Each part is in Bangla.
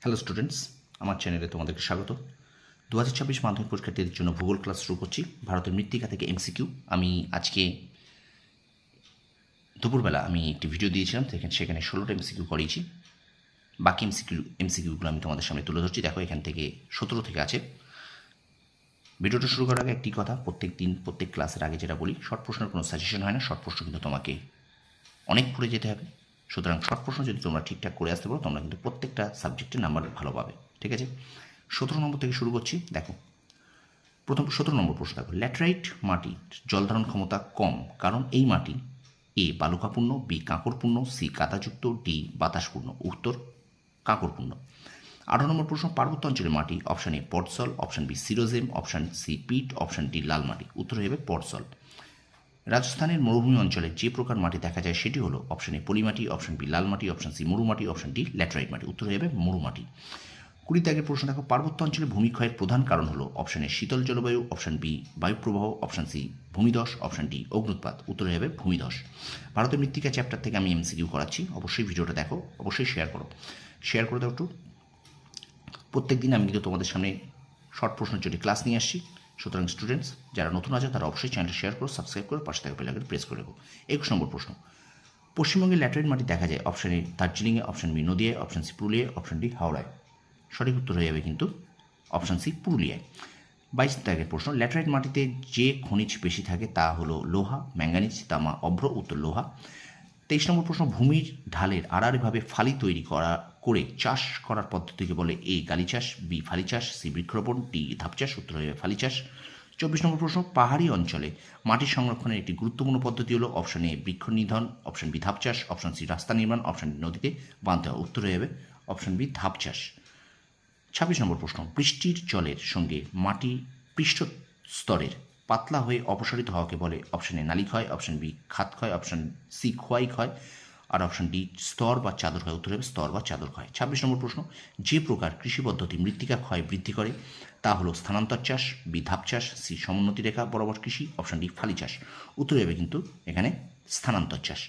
হ্যালো স্টুডেন্টস, আমার চ্যানেলে তোমাদেরকে স্বাগত। 2026 মাধ্যমিক পরীক্ষার্থীদের জন্য ভূগোল ক্লাস শুরু করছি। ভারতের মৃত্তিকা থেকে এমসিকিউ। আমি আজকে দুপুরবেলা একটি ভিডিও দিয়েছিলাম, সেখানে 16টা এমসিকিউ করিয়েছি। বাকি এমসিকিউগুলো আমি তোমাদের সামনে তুলে ধরছি। দেখো, এখান থেকে 17 থেকে আছে। ভিডিওটা শুরু করার আগে একটি কথা, প্রত্যেক ক্লাসের আগে যেটা বলি, শর্ট প্রশ্নের কোনো সাজেশন হয় না। শর্ট প্রশ্ন কিন্তু তোমাকে অনেক পড়ে যেতে হবে। সুতরাং শর্ট প্রশ্ন যদি তোমরা ঠিকঠাক করে আসতে পারো, তোমরা কিন্তু প্রত্যেকটা সাবজেক্টের নাম্বার ভালো পাবে। ঠিক আছে, 17 নম্বর থেকে শুরু করছি। দেখো, প্রথম 17 নম্বর প্রশ্ন। দেখো, ল্যাটেরাইট মাটির জলধারণ ক্ষমতা কম কারণ এই মাটি এ বালুকাপূর্ণ, বি কাঁকড়পূর্ণ, সি কাদাযুক্ত, ডি বাতাসপূর্ণ। উত্তর কাঁকড়পূর্ণ। 18 নম্বর প্রশ্ন। পার্বত্য অঞ্চলের মাটি option A podsol, option B sierozem, option C peat, option D লাল মাটি। উত্তর হবে পটসল। রাজস্থানের মরুভূমি অঞ্চলে যে প্রকার মাটি দেখা যায় সেটি হলো অপশান এ পলিমাটি, অপশান বি লাল মাটি, অপশান সি মরুমাটি, অপশান ডি ল্যাটেরাইট মাটি। উত্তর হবে মরুমাটি। 20 দাগের প্রশ্ন। দেখো, পার্বত্য অঞ্চলে ভূমিক্ষয়ের প্রধান কারণ হলো অপশান এ শীতল জলবায়ু, অপশান বি বায়ুপ্রবাহ, অপশান সি ভূমিধস, অপশান ডি অগ্নুৎপাত। উত্তর হবে ভূমিধস। ভারতের মৃত্তিকা চ্যাপ্টার থেকে আমি এমসিকিউ করাচ্ছি। অবশ্যই ভিডিওটা দেখো, অবশ্যই শেয়ার করে দাও একটু। প্রত্যেক দিন আমি কিন্তু তোমাদের সামনে শর্ট প্রশ্নের জন্য ক্লাস নিয়ে আসছি। সুতরাং স্টুডেন্টস যারা নতুন আছে তারা অবশ্যই চ্যানেলটা শেয়ার করো, সাবস্ক্রাইব করো, পাশে থাকা বেল আইকন প্রেস করে রাখো। 21 নম্বর প্রশ্ন। পশ্চিমবঙ্গের ল্যাটেরাইট মাটি দেখা যায় অপশান এ দার্জিলিংয়ে, অপশান বি নদিয়ায়, অপশান সি পুরুলিয়ায়, অপশান ডি হাওড়ায়। সঠিক উত্তর হয়ে যাবে কিন্তু অপশান সি পুরুলিয়ায়। 22 দাগের প্রশ্ন। ল্যাটেরাইট মাটিতে যে খনিজ বেশি থাকে তা হলো লোহা, ম্যাঙ্গানিজ, তামা, অভ্র। উত্তর লোহা। 23 নম্বর প্রশ্ন। ভূমির ঢালের আড়াআড়িভাবে ফালি তৈরি করে চাষ করার পদ্ধতিকে বলে এ গালি চাষ, বি ফালি চাষ, সি বৃক্ষরোপণ, ডি ধাপ চাষ। উত্তর হয়ে ফালি চাষ। 24 নম্বর প্রশ্ন। পাহাড়ি অঞ্চলে মাটির সংরক্ষণের একটি গুরুত্বপূর্ণ পদ্ধতি হলো অপশান এ বৃক্ষ নিধন, অপশান বি ধাপ চাষ, অপশান সি রাস্তা নির্মাণ, অপশান ডি নদীতে বাঁধ দেওয়া। উত্তর হয়ে যাবে অপশান বি ধাপ চাষ। 26 নম্বর প্রশ্ন। বৃষ্টির জলের সঙ্গে মাটি পৃষ্ঠস্তরের পাতলা হয়ে অপসারিত হওয়াকে বলে অপশান এ নালী ক্ষয়, অপশান বি খাত ক্ষয়, অপশান সি খোয়াই ক্ষয়, আর অপশান ডি স্তর বা চাদর ক্ষয়। উত্তর হবে স্তর বা চাদর ক্ষয়। 26 নম্বর প্রশ্ন। যে প্রকার কৃষি পদ্ধতি মৃত্তিকা ক্ষয় বৃদ্ধি করে তা হলো স্থানান্তর চাষ, বি ধাপ চাষ, সি সমোন্নতি রেখা বরাবর কৃষি, অপশান ডি ফালি চাষ। উত্তর হবে কিন্তু এখানে স্থানান্তর চাষ।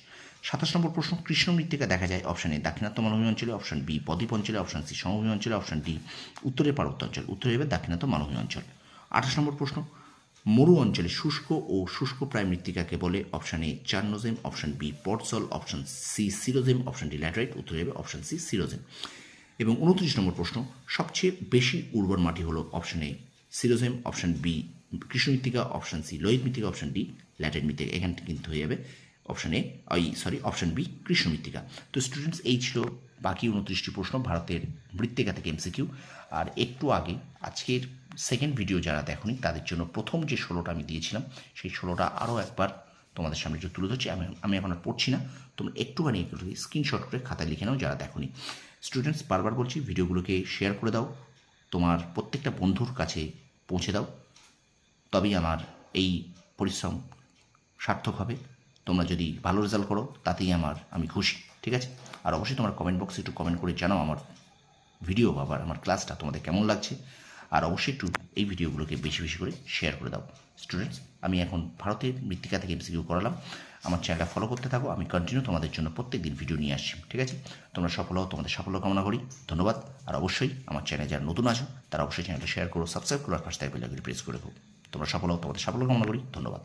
27 নম্বর প্রশ্ন। কৃষ্ণ মৃত্তিকা দেখা যায় অপশান এ দাক্ষিণাত্য মালভূমি অঞ্চলে, অপশান বি বদ্বীপ অঞ্চলে, অপশান সি সমভূমি অঞ্চলে, অপশান ডি উত্তরের পার্বত্য অঞ্চল। উত্তর হবে দাক্ষিণাত্য মালভূমি অঞ্চল। 28 নম্বর প্রশ্ন। মরু অঞ্চলে শুষ্ক ও শুষ্ক প্রায় মৃত্তিকাকে বলে option A chernozem, option B podsol, option C sierozem, option D laterite. উত্তর হবে অপশান সি সিরোজেম। এবং 29 নম্বর প্রশ্ন। সবচেয়ে বেশি উর্বর মাটি হলো option A sierozem, option B কৃষ্ণ মৃত্তিকা, অপশান সি লোহিত মৃত্তিকা, অপশান ডি ল্যাটেরাইট মৃত্তিকা। এখানে কিন্তু হয়ে যাবে অপশান বি কৃষ্ণ মৃত্তিকা। তো স্টুডেন্টস, এই ছিল বাকি 29টি প্রশ্ন ভারতের মৃত্তিকা থেকে এমসিকিউ। আর একটু আগে আজকের সেকেন্ড ভিডিও যারা দেখোনি তাদের জন্য প্রথম যে 16টা আমি দিয়েছিলাম সেই 16টা আরও একবার তোমাদের সামনে যে তুলে ধরছি। আমি এখন আর পড়ছি না, তোমরা একটুখানি স্ক্রিনশট করে খাতায় লিখে নাও যারা দেখোনি। স্টুডেন্টস, বারবার বলছি, ভিডিওগুলোকে শেয়ার করে দাও, তোমার প্রত্যেকটা বন্ধুর কাছে পৌঁছে দাও, তবেই আমার এই পরিশ্রম সার্থক হবে। তোমরা যদি ভালো রেজাল্ট করো তাতেই আমি খুশি। ঠিক আছে, আর অবশ্যই তোমার কমেন্ট বক্সে একটু কমেন্ট করে জানাও আমার ভিডিও বা আমার ক্লাসটা তোমাদের কেমন লাগছে। আর অবশ্যই একটু এই ভিডিওগুলোকে বেশি বেশি করে শেয়ার করে দাও। স্টুডেন্টস, আমি এখন ভারতের মৃত্তিকা থেকে এমসিকিউ করালাম। আমার চ্যানেলটা ফলো করতে থাকো, আমি কন্টিনিউ তোমাদের জন্য প্রত্যেক দিন ভিডিও নিয়ে আসছি। ঠিক আছে, তোমরা সফল হও, তোমাদের সাফল্য কামনা করি। ধন্যবাদ। আর অবশ্যই আমার চ্যানেলে যারা নতুন আছো তারা অবশ্যই চ্যানেলটা শেয়ার করো, সাবস্ক্রাইব করো, আর পাশে থাকা বেল আইকনটি প্রেস করে রাখো। তোমরা সফল হও, তোমাদের সাফল্য কামনা করি। ধন্যবাদ।